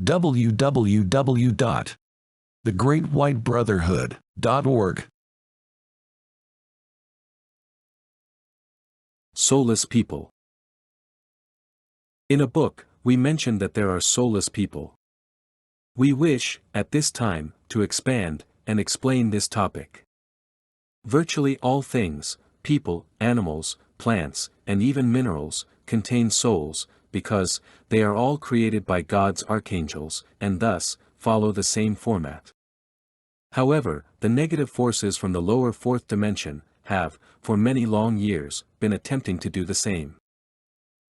www.thegreatwhitebrotherhood.org. Soulless people. In a book, we mentioned that there are soulless people. We wish, at this time, to expand and explain this topic. Virtually all things, people, animals, plants, and even minerals, contain souls, because they are all created by God's archangels, and thus follow the same format. However, the negative forces from the lower fourth dimension have, for many long years, been attempting to do the same.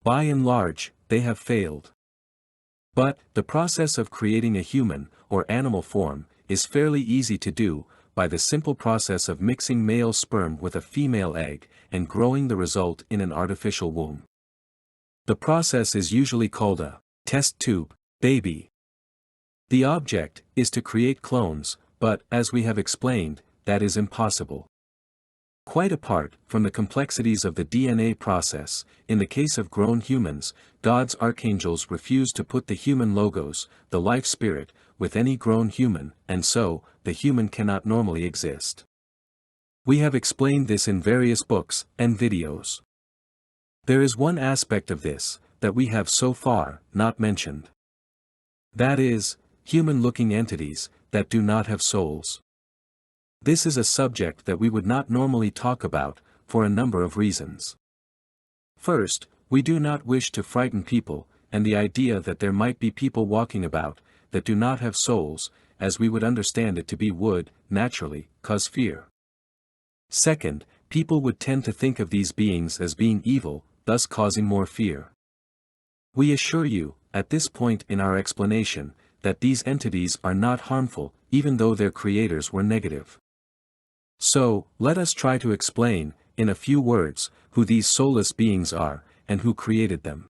By and large, they have failed. But, the process of creating a human, or animal form, is fairly easy to do, by the simple process of mixing male sperm with a female egg, and growing the result in an artificial womb. The process is usually called a test tube baby. The object is to create clones, but, as we have explained, that is impossible. Quite apart from the complexities of the DNA process, in the case of grown humans, God's archangels refuse to put the human logos, the life spirit, with any grown human, and so, the human cannot normally exist. We have explained this in various books and videos. There is one aspect of this, that we have so far not mentioned. That is, human-looking entities, that do not have souls. This is a subject that we would not normally talk about, for a number of reasons. First, we do not wish to frighten people, and the idea that there might be people walking about, that do not have souls, as we would understand it to be would, naturally, cause fear. Second, people would tend to think of these beings as being evil, thus causing more fear. We assure you, at this point in our explanation, that these entities are not harmful, even though their creators were negative. So, let us try to explain, in a few words, who these soulless beings are, and who created them.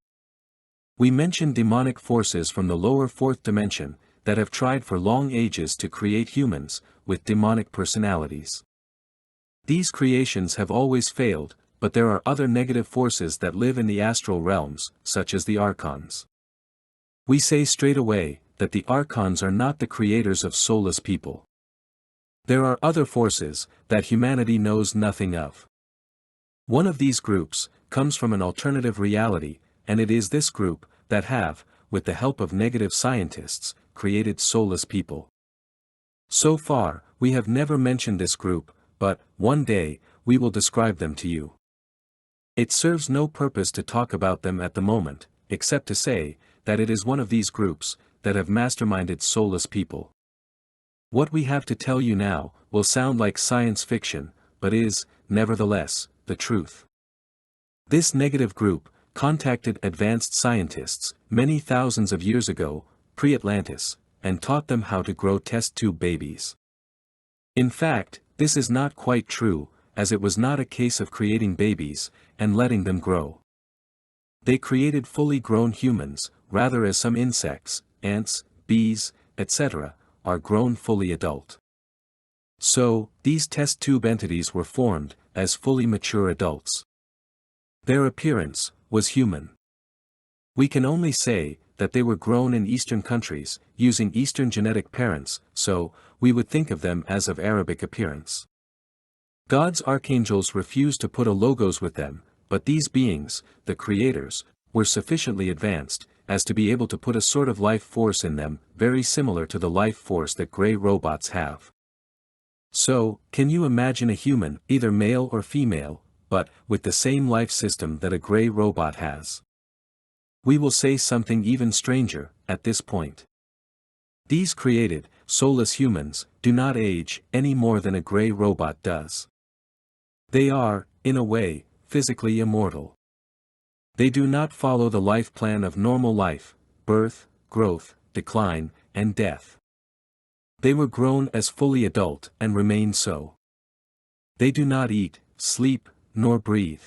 We mentioned demonic forces from the lower fourth dimension, that have tried for long ages to create humans, with demonic personalities. These creations have always failed, but there are other negative forces that live in the astral realms, such as the archons. We say straight away, that the archons are not the creators of soulless people. There are other forces, that humanity knows nothing of. One of these groups, comes from an alternative reality, and it is this group, that have, with the help of negative scientists, created soulless people. So far, we have never mentioned this group, but, one day, we will describe them to you. It serves no purpose to talk about them at the moment, except to say, that it is one of these groups, that have masterminded soulless people. What we have to tell you now, will sound like science fiction, but is, nevertheless, the truth. This negative group, contacted advanced scientists, many thousands of years ago, pre-Atlantis, and taught them how to grow test tube babies. In fact, this is not quite true, as it was not a case of creating babies, and letting them grow. They created fully grown humans, rather as some insects, ants, bees, etc., are grown fully adult. So, these test tube entities were formed, as fully mature adults. Their appearance, was human. We can only say, that they were grown in Eastern countries, using Eastern genetic parents, so, we would think of them as of Arabic appearance. God's archangels refused to put a logos with them, but these beings, the creators, were sufficiently advanced, as to be able to put a sort of life force in them, very similar to the life force that gray robots have. So, can you imagine a human, either male or female, but, with the same life system that a gray robot has? We will say something even stranger, at this point. These created, soulless humans, do not age, any more than a gray robot does. They are, in a way, physically immortal. They do not follow the life plan of normal life, birth, growth, decline, and death. They were grown as fully adult and remain so. They do not eat, sleep, nor breathe.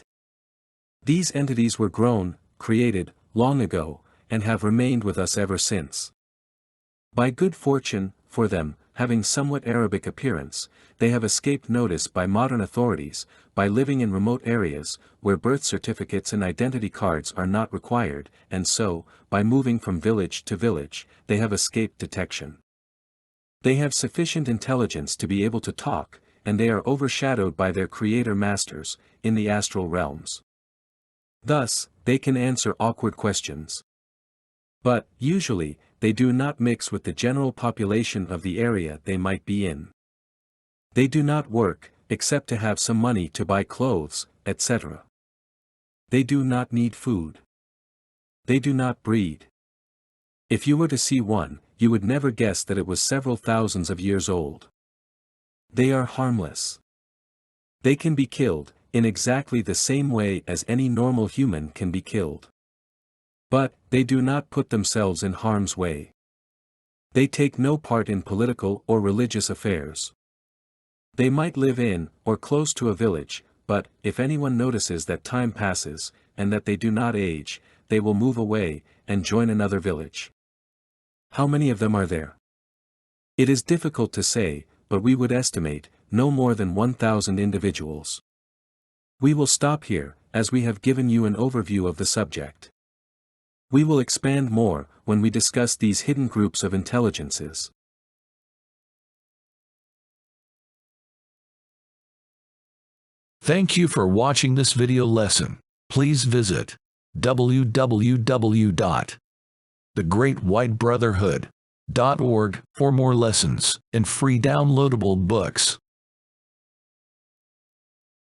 These entities were grown, created, long ago, and have remained with us ever since. By good fortune, for them, having somewhat Arabic appearance, they have escaped notice by modern authorities, by living in remote areas, where birth certificates and identity cards are not required, and so, by moving from village to village, they have escaped detection. They have sufficient intelligence to be able to talk, and they are overshadowed by their creator masters, in the astral realms. Thus, they can answer awkward questions. But, usually, they do not mix with the general population of the area they might be in. They do not work, except to have some money to buy clothes, etc. They do not need food. They do not breed. If you were to see one, you would never guess that it was several thousands of years old. They are harmless. They can be killed, in exactly the same way as any normal human can be killed. But, they do not put themselves in harm's way. They take no part in political or religious affairs. They might live in, or close to a village, but, if anyone notices that time passes, and that they do not age, they will move away, and join another village. How many of them are there? It is difficult to say, but we would estimate, no more than 1,000 individuals. We will stop here, as we have given you an overview of the subject. We will expand more, when we discuss these hidden groups of intelligences. Thank you for watching this video lesson. Please visit www.thegreatwhitebrotherhood.org for more lessons and free downloadable books.